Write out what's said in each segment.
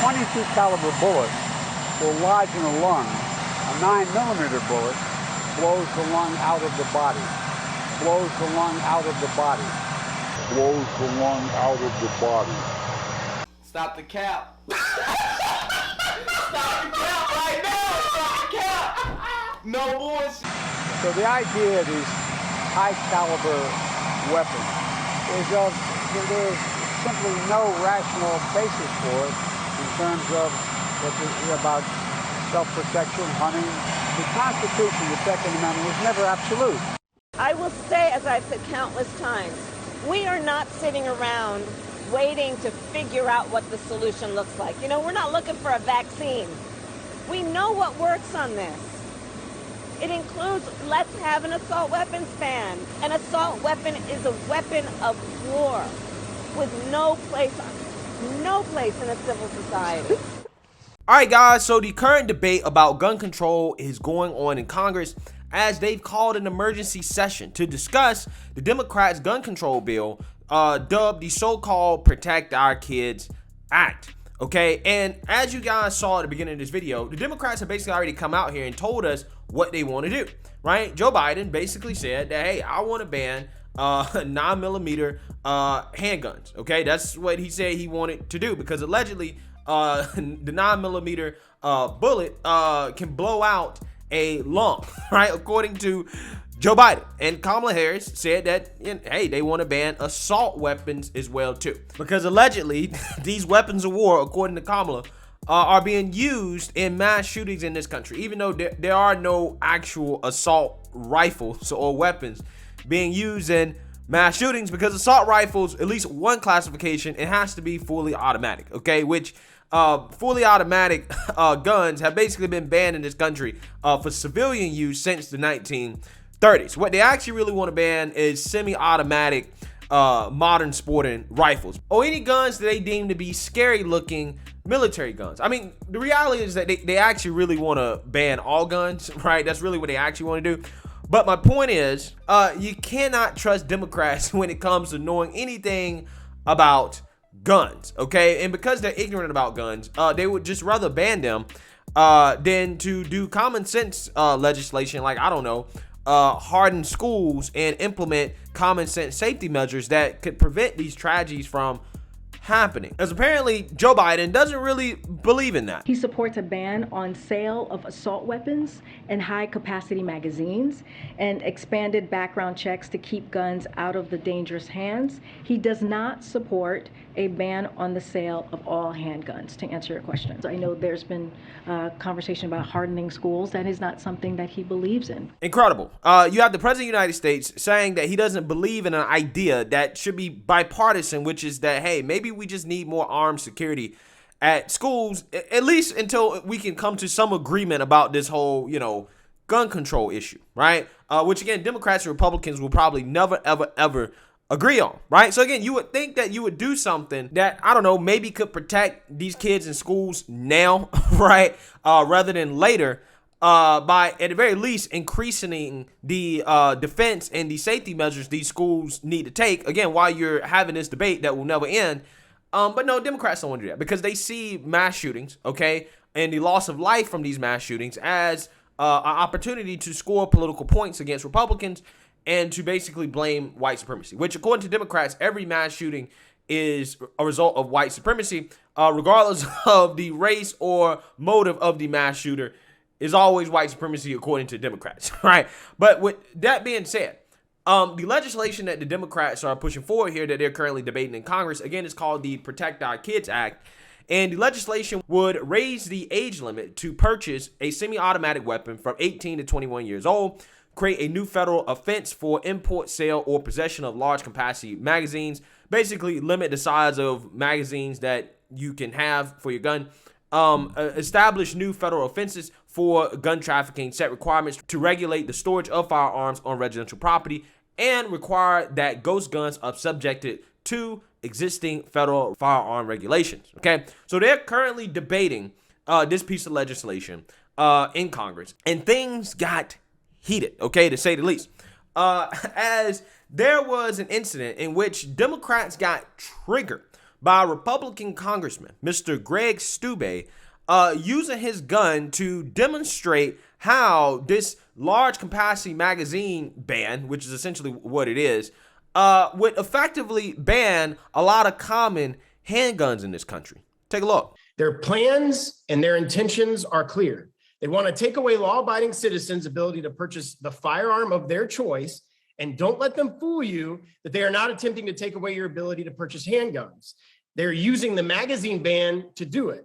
.22 caliber bullet will lodge in a lung. A 9mm bullet blows the lung out of the body. Blows the lung out of the body. Blows the lung out of the body. Stop the cap. Stop the cap right now. Stop the cap. No bullshit. So the idea of these high caliber weapons is there's simply no rational basis for it in terms of about self-protection, hunting. The Constitution, the Second Amendment, was never absolute. I will say, as I've said countless times, we are not sitting around waiting to figure out what the solution looks like. You know, we're not looking for a vaccine. We know what works on this. It includes, let's have an assault weapons ban. An assault weapon is a weapon of war with no place in a civil society. All right, guys, so the current debate about gun control is going on in Congress as they've called an emergency session to discuss the Democrats' gun control bill, dubbed the so-called Protect Our Kids Act. Okay, and as you guys saw at the beginning of this video, the Democrats have basically already come out here and told us what they want to do, right? Joe Biden basically said that, hey, I want to ban 9mm handguns. Okay, that's what he said he wanted to do, because allegedly the 9mm bullet can blow out a lung, right? According to Joe Biden. And Kamala Harris said that, hey, they want to ban assault weapons as well too, because allegedly these weapons of war, according to Kamala, are being used in mass shootings in this country, even though there are no actual assault rifles or weapons being used in mass shootings, because assault rifles, at least one classification, it has to be fully automatic, okay, which fully automatic guns have basically been banned in this country for civilian use since the 1930s. What they actually really want to ban is semi-automatic modern sporting rifles, or any guns that they deem to be scary looking military guns. I mean, the reality is that they actually really want to ban all guns, right? That's really what they actually want to do. But my point is, you cannot trust Democrats when it comes to knowing anything about guns, okay? And because they're ignorant about guns, they would just rather ban them than to do common sense legislation, like, I don't know, harden schools and implement common sense safety measures that could prevent these tragedies from happening. As apparently Joe Biden doesn't really believe in that. He supports a ban on sale of assault weapons and high capacity magazines and expanded background checks to keep guns out of the dangerous hands. He does not support a ban on the sale of all handguns, to answer your question. I know there's been conversation about hardening schools. That is not something that he believes in. Incredible. You have the President of the United States saying that he doesn't believe in an idea that should be bipartisan, which is that, hey, maybe we just need more armed security at schools, at least until we can come to some agreement about this whole, gun control issue, right? Which again, Democrats and Republicans will probably never, ever, ever agree on, right? So again, you would think that you would do something that, I don't know, maybe could protect these kids in schools now, right? Rather than later, by at the very least increasing the defense and the safety measures these schools need to take, again, while you're having this debate that will never end. But no, Democrats don't want to do that because they see mass shootings, okay, and the loss of life from these mass shootings as an opportunity to score political points against Republicans and to basically blame white supremacy, which according to Democrats, every mass shooting is a result of white supremacy, regardless of the race or motive of the mass shooter, is always white supremacy according to Democrats, right? But with that being said, the legislation that the Democrats are pushing forward here that they're currently debating in Congress, again, is called the Protect Our Kids Act. And the legislation would raise the age limit to purchase a semi-automatic weapon from 18 to 21 years old, create a new federal offense for import, sale, or possession of large capacity magazines, basically limit the size of magazines that you can have for your gun, establish new federal offenses for gun trafficking, set requirements to regulate the storage of firearms on residential property, and require that ghost guns are subjected to existing federal firearm regulations. Okay, so they're currently debating this piece of legislation in Congress, and things got heated, okay, to say the least, as there was an incident in which Democrats got triggered by a Republican congressman, Mr. Greg Steube, using his gun to demonstrate how this large capacity magazine ban, which is essentially what it is, would effectively ban a lot of common handguns in this country. Take a look. Their plans and their intentions are clear. They want to take away law-abiding citizens' ability to purchase the firearm of their choice, and don't let them fool you that they are not attempting to take away your ability to purchase handguns. They're using the magazine ban to do it.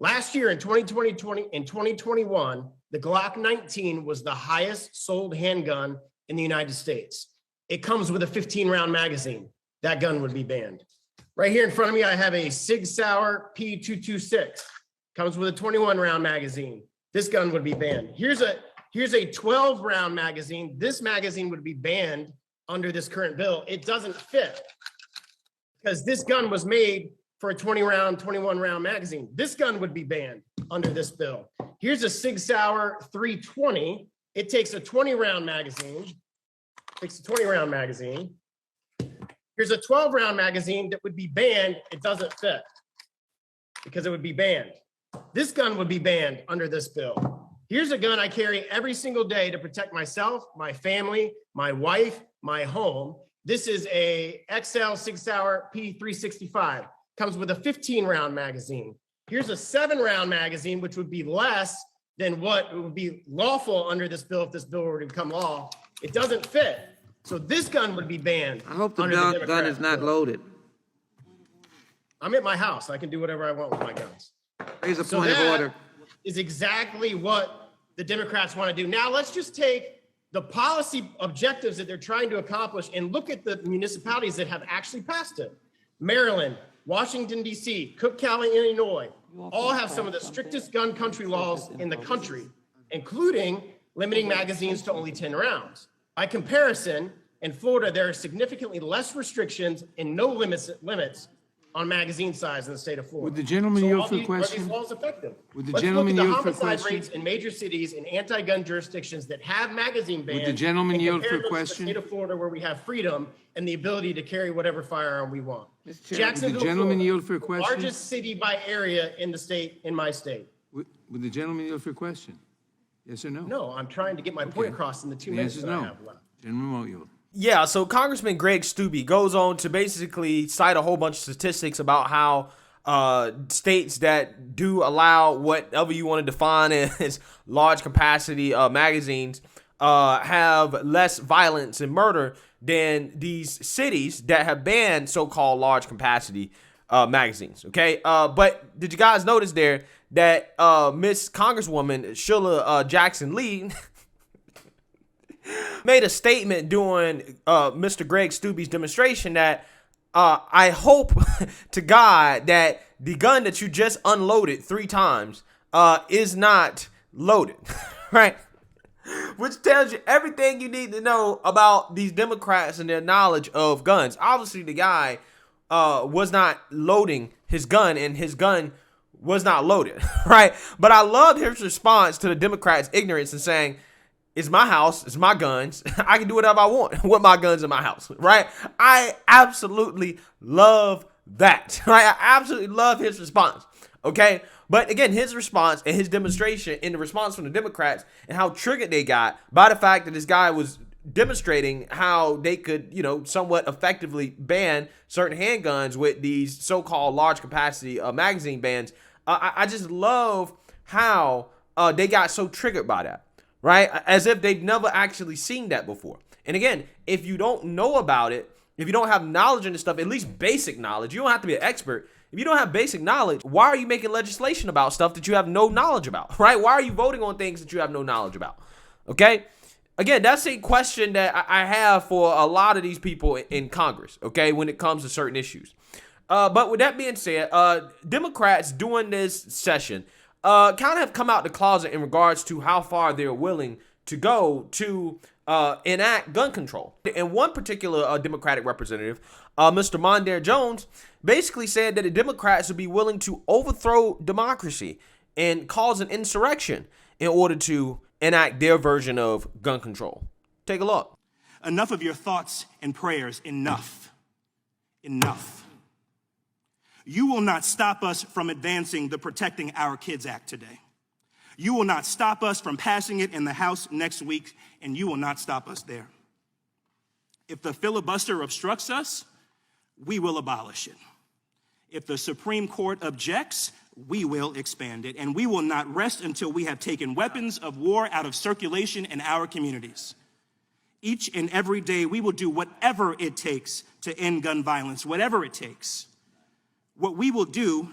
Last year in 2021, the Glock 19 was the highest sold handgun in the United States. It comes with a 15-round magazine. That gun would be banned. Right here in front of me, I have a Sig Sauer P226. Comes with a 21-round magazine. This gun would be banned. Here's a 12-round magazine. This magazine would be banned under this current bill. It doesn't fit because this gun was made for a 20-round, 21-round magazine. This gun would be banned under this bill. Here's a Sig Sauer 320. It takes a 20-round magazine. Here's a 12-round magazine that would be banned. It doesn't fit because it would be banned. This gun would be banned under this bill. Here's a gun I carry every single day to protect myself, my family, my wife, my home. This is a XL Sig Sauer P365. Comes with a 15-round magazine. Here's a 7-round magazine, which would be less than what would be lawful under this bill if this bill were to become law. It doesn't fit. So this gun would be banned. I hope the gun is not loaded. I'm at my house. I can do whatever I want with my guns. Here's a point of order. Is exactly what the Democrats want to do. Now let's just take the policy objectives that they're trying to accomplish and look at the municipalities that have actually passed it. Maryland, Washington, D.C., Cook County, Illinois, all have some of the strictest gun country laws in the country, including limiting magazines to only 10 rounds. By comparison, in Florida, there are significantly less restrictions and no limits on magazine size in the state of Florida. Would the gentleman yield for a question? Are these laws effective? Would the gentleman yield for a question? Let's look at the homicide rates in major cities and anti-gun jurisdictions that have magazine bans. Would the gentleman yield for a question? To the state of Florida, where we have freedom and the ability to carry whatever firearm we want. Jacksonville, would the gentleman Florida, yield for a question? Largest city by area in the state, in my state. Would the gentleman yield for a question? Yes or no? No, I'm trying to get my point across in the 2 minutes that I have left. Gentleman won't yield. Yeah, so Congressman Greg Steube goes on to basically cite a whole bunch of statistics about how states that do allow whatever you want to define as large capacity magazines have less violence and murder than these cities that have banned so-called large capacity magazines. Okay, but did you guys notice there that Miss Congresswoman Sheila Jackson Lee made a statement during Mr. Greg Steube's demonstration that I hope to God that the gun that you just unloaded 3 times is not loaded, right? Which tells you everything you need to know about these Democrats and their knowledge of guns. Obviously, the guy was not loading his gun, and his gun was not loaded, right? But I loved his response to the Democrats' ignorance and saying, it's my house, it's my guns. I can do whatever I want with my guns in my house, right? I absolutely love that, right? I absolutely love his response, okay? But again, his response and his demonstration in the response from the Democrats and how triggered they got by the fact that this guy was demonstrating how they could, somewhat effectively ban certain handguns with these so-called large capacity magazine bans. I just love how they got so triggered by that. Right? As if they've never actually seen that before. And again, if you don't know about it, if you don't have knowledge in this stuff, at least basic knowledge, you don't have to be an expert. If you don't have basic knowledge, why are you making legislation about stuff that you have no knowledge about, right? Why are you voting on things that you have no knowledge about? Okay? Again, that's a question that I have for a lot of these people in Congress, okay, when it comes to certain issues. But with that being said, Democrats during this session kind of have come out the closet in regards to how far they're willing to go to enact gun control. And one particular Democratic representative, Mr. Mondaire Jones, basically said that the Democrats would be willing to overthrow democracy and cause an insurrection in order to enact their version of gun control. Take a look. Enough of your thoughts and prayers. Enough. Enough. You will not stop us from advancing the Protecting Our Kids Act today. You will not stop us from passing it in the House next week, and you will not stop us there. If the filibuster obstructs us, we will abolish it. If the Supreme Court objects, we will expand it, and we will not rest until we have taken weapons of war out of circulation in our communities. Each and every day, we will do whatever it takes to end gun violence, whatever it takes. What we will do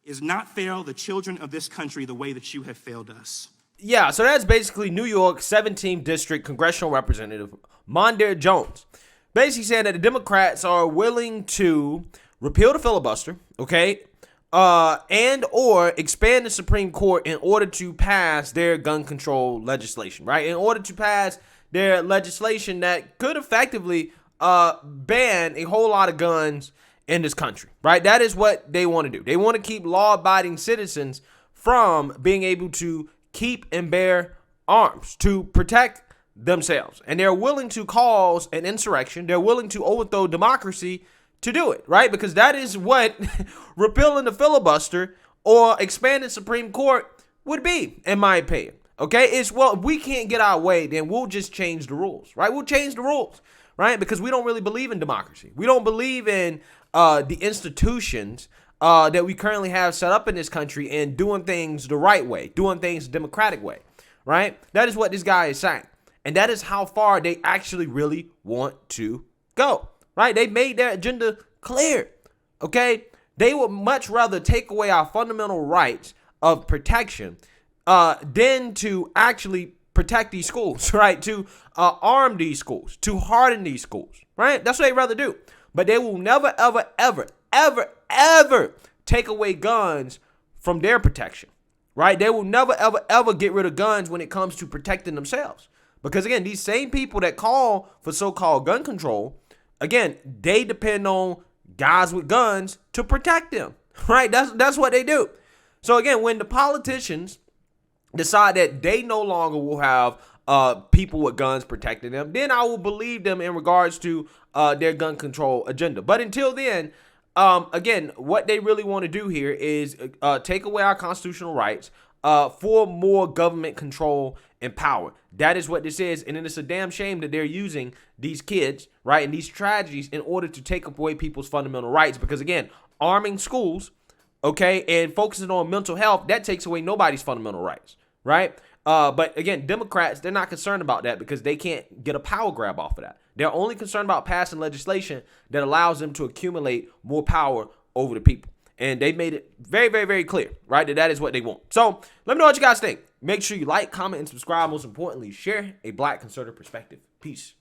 is not fail the children of this country the way that you have failed us. Yeah, so that's basically New York 17th District Congressional Representative Mondaire Jones basically saying that the Democrats are willing to repeal the filibuster, okay, and or expand the Supreme Court in order to pass their gun control legislation, right? In order to pass their legislation that could effectively ban a whole lot of guns in this country, right? That is what they want to do. They want to keep law-abiding citizens from being able to keep and bear arms to protect themselves. And they're willing to cause an insurrection. They're willing to overthrow democracy to do it, right? Because that is what repealing the filibuster or expanding Supreme Court would be, in my opinion. Okay, it's, well, if we can't get our way, then we'll just change the rules, right? We'll change the rules, right? Because we don't really believe in democracy. We don't believe in the institutions that we currently have set up in this country and doing things the right way, doing things the democratic way, right? That is what this guy is saying. And that is how far they actually really want to go, right? They made their agenda clear, okay? They would much rather take away our fundamental rights of protection than to actually protect these schools, right? To arm these schools, to harden these schools, right? That's what they'd rather do. But they will never, ever, ever, ever, ever take away guns from their protection, right? They will never, ever, ever get rid of guns when it comes to protecting themselves. Because, again, these same people that call for so-called gun control, again, they depend on guys with guns to protect them, right? That's what they do. So, again, when the politicians decide that they no longer will have people with guns protecting them, then I will believe them in regards to their gun control agenda. But until then, again, what they really want to do here is take away our constitutional rights for more government control and power. That is what this is. And then it's a damn shame that they're using these kids, right, and these tragedies in order to take away people's fundamental rights. Because, again, arming schools, okay, and focusing on mental health, that takes away nobody's fundamental rights, right? But, again, Democrats, they're not concerned about that because they can't get a power grab off of that. They're only concerned about passing legislation that allows them to accumulate more power over the people. And they made it very, very, very clear, right, that is what they want. So let me know what you guys think. Make sure you like, comment, and subscribe. Most importantly, share a Black conservative perspective. Peace.